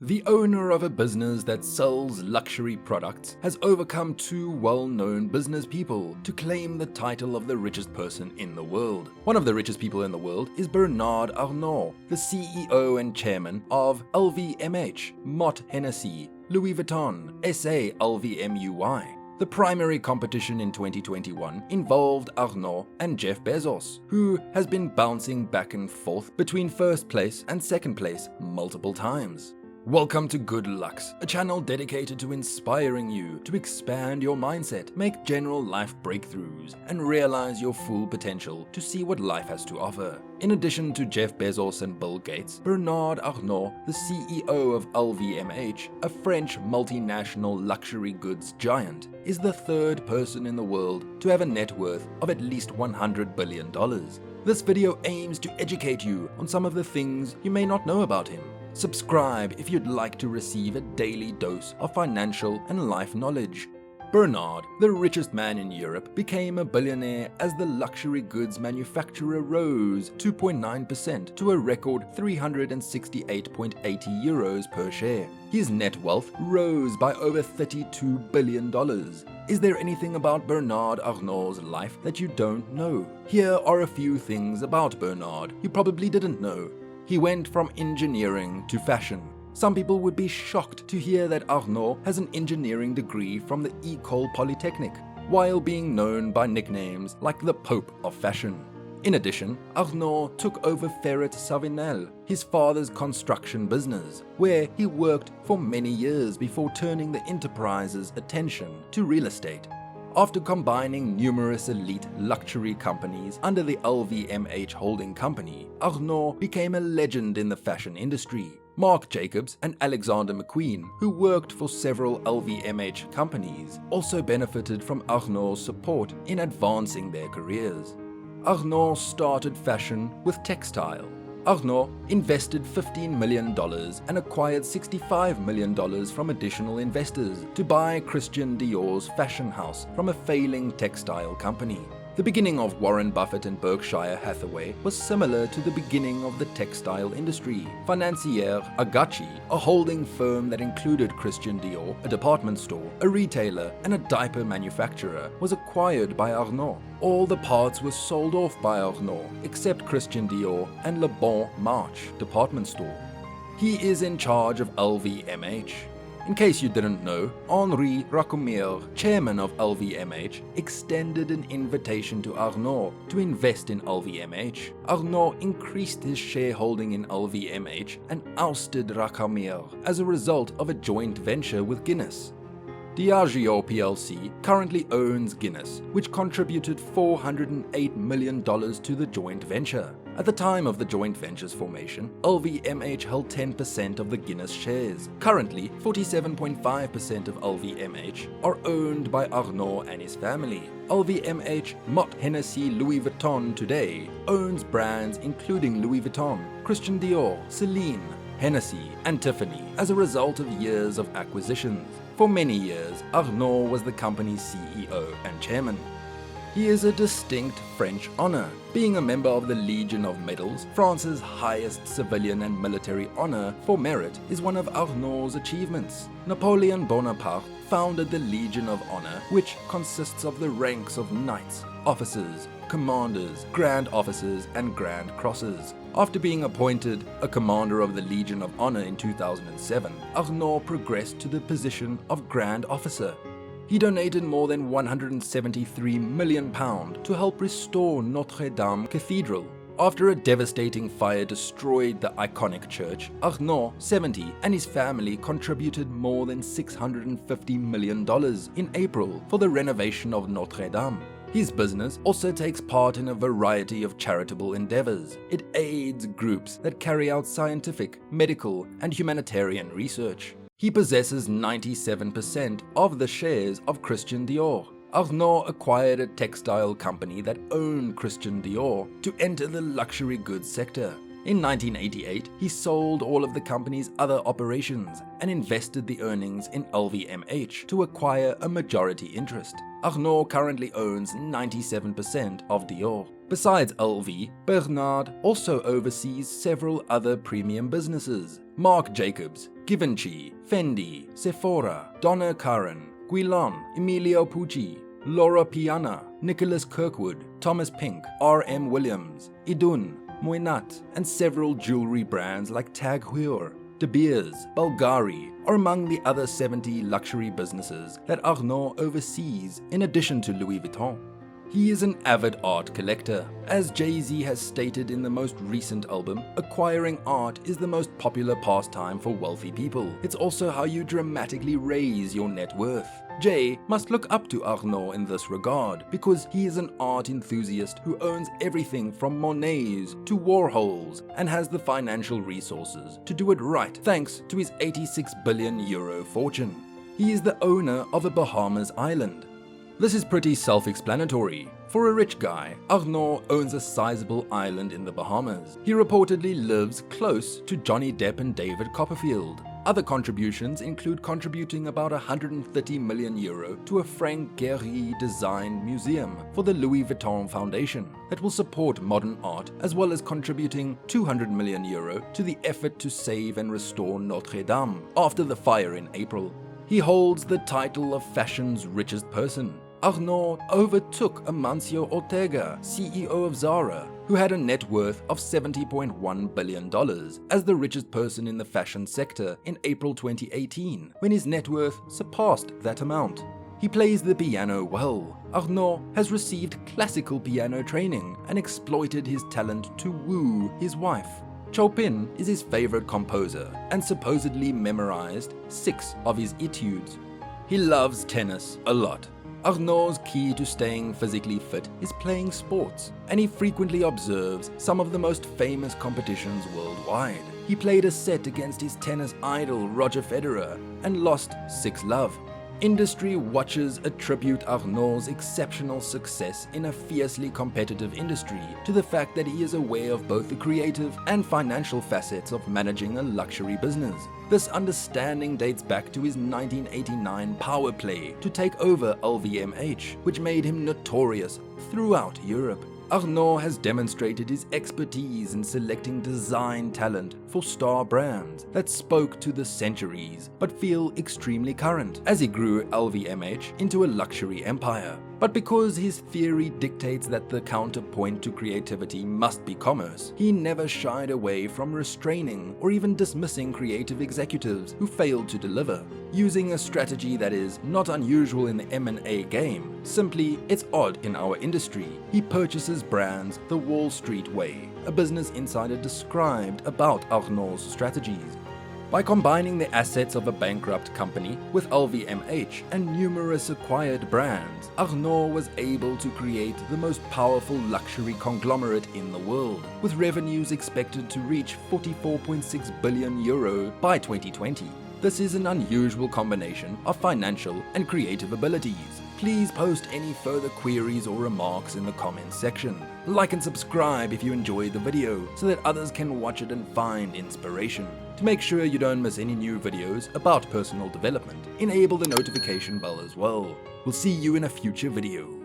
The owner of a business that sells luxury products has overcome two well-known business people to claim the title of the richest person in the world. One of the richest people in the world is Bernard Arnault, the CEO and chairman of LVMH, Mott Hennessy, Louis Vuitton, SA LVMUY. The primary competition in 2021 involved Arnault and Jeff Bezos, who has been bouncing back and forth between first place and second place multiple times. Welcome to Good Lucks, a channel dedicated to inspiring you to expand your mindset, make general life breakthroughs, and realize your full potential to see what life has to offer. In addition to Jeff Bezos and Bill Gates, Bernard Arnault, the CEO of LVMH, a French multinational luxury goods giant, is the third person in the world to have a net worth of at least $100 billion. This video aims to educate you on some of the things you may not know about him. Subscribe if you'd like to receive a daily dose of financial and life knowledge. Bernard, the richest man in Europe, became a billionaire as the luxury goods manufacturer rose 2.9% to a record 368.80 euros per share. His net wealth rose by over $32 billion. Is there anything about Bernard Arnault's life that you don't know? Here are a few things about Bernard you probably didn't know. He went from engineering to fashion. Some people would be shocked to hear that Arnault has an engineering degree from the École Polytechnique, while being known by nicknames like the Pope of Fashion. In addition, Arnault took over Ferret Savinel, his father's construction business, where he worked for many years before turning the enterprise's attention to real estate. After combining numerous elite luxury companies under the LVMH holding company, Arnault became a legend in the fashion industry. Marc Jacobs and Alexander McQueen, who worked for several LVMH companies, also benefited from Arnault's support in advancing their careers. Arnault started fashion with textile. Arnault invested $15 million and acquired $65 million from additional investors to buy Christian Dior's fashion house from a failing textile company. The beginning of Warren Buffett and Berkshire Hathaway was similar to the beginning of the textile industry. Financière Agachi, a holding firm that included Christian Dior, a department store, a retailer, and a diaper manufacturer, was acquired by Arnault. All the parts were sold off by Arnault, except Christian Dior and Le Bon Marche department store. He is in charge of LVMH. In case you didn't know, Henri Racomire, chairman of LVMH, extended an invitation to Arnault to invest in LVMH. Arnault increased his shareholding in LVMH and ousted Racomire as a result of a joint venture with Guinness. Diageo plc currently owns Guinness, which contributed $408 million to the joint venture. At the time of the joint venture's formation, LVMH held 10% of the Guinness shares. Currently, 47.5% of LVMH are owned by Arnault and his family. LVMH, Mott Hennessy, Louis Vuitton today owns brands including Louis Vuitton, Christian Dior, Celine, Hennessy, and Tiffany as a result of years of acquisitions. For many years, Arnault was the company's CEO and chairman. He is a distinct French honor. Being a member of the Legion of Medals, France's highest civilian and military honor for merit, is one of Arnault's achievements. Napoleon Bonaparte founded the Legion of Honor, which consists of the ranks of knights, officers, commanders, grand officers, and grand crosses. After being appointed a commander of the Legion of Honor in 2007, Arnault progressed to the position of Grand Officer. He donated more than £173 million to help restore Notre Dame Cathedral. After a devastating fire destroyed the iconic church, Arnault, 70, and his family contributed more than $650 million in April for the renovation of Notre Dame. His business also takes part in a variety of charitable endeavors. It aids groups that carry out scientific, medical, and humanitarian research. He possesses 97% of the shares of Christian Dior. Arnault acquired a textile company that owned Christian Dior to enter the luxury goods sector. In 1988, he sold all of the company's other operations and invested the earnings in LVMH to acquire a majority interest. Arnault currently owns 97% of Dior. Besides LV, Bernard also oversees several other premium businesses: Marc Jacobs, Givenchy, Fendi, Sephora, Donna Karan, Guilin, Emilio Pucci, Laura Piana, Nicholas Kirkwood, Thomas Pink, R.M. Williams, Idun, Moynat, and several jewelry brands like Tag Heuer, De Beers, Bulgari are among the other 70 luxury businesses that Arnault oversees in addition to Louis Vuitton. He is an avid art collector. As Jay-Z has stated in the most recent album, acquiring art is the most popular pastime for wealthy people. It's also how you dramatically raise your net worth. Jay must look up to Arnault in this regard because he is an art enthusiast who owns everything from Monets to Warhols and has the financial resources to do it right thanks to his €86 billion fortune. He is the owner of a Bahamas island. This is pretty self-explanatory. For a rich guy, Arnault owns a sizable island in the Bahamas. He reportedly lives close to Johnny Depp and David Copperfield. Other contributions include contributing about €130 million to a Frank Gehry-designed museum for the Louis Vuitton Foundation that will support modern art, as well as contributing €200 million to the effort to save and restore Notre Dame after the fire in April. He holds the title of fashion's richest person. Arnault overtook Amancio Ortega, CEO of Zara, who had a net worth of $70.1 billion as the richest person in the fashion sector in April 2018, when his net worth surpassed that amount. He plays the piano well. Arnault has received classical piano training and exploited his talent to woo his wife. Chopin is his favorite composer and supposedly memorized 6 of his etudes. He loves tennis a lot. Arnault's key to staying physically fit is playing sports, and he frequently observes some of the most famous competitions worldwide. He played a set against his tennis idol Roger Federer and lost 6-love. Industry watchers attribute Arnault's exceptional success in a fiercely competitive industry to the fact that he is aware of both the creative and financial facets of managing a luxury business. This understanding dates back to his 1989 power play to take over LVMH, which made him notorious throughout Europe. Arnault has demonstrated his expertise in selecting design talent for star brands that spoke to the centuries but feel extremely current as he grew LVMH into a luxury empire. But because his theory dictates that the counterpoint to creativity must be commerce, he never shied away from restraining or even dismissing creative executives who failed to deliver. Using a strategy that is not unusual in the M&A game, simply it's odd in our industry, he purchases brands the Wall Street way, a Business Insider described about Arnault's strategies. By combining the assets of a bankrupt company with LVMH and numerous acquired brands, Arnault was able to create the most powerful luxury conglomerate in the world, with revenues expected to reach €44.6 billion by 2020. This is an unusual combination of financial and creative abilities. Please post any further queries or remarks in the comments section. Like and subscribe if you enjoyed the video so that others can watch it and find inspiration. To make sure you don't miss any new videos about personal development, enable the notification bell as well. We'll see you in a future video.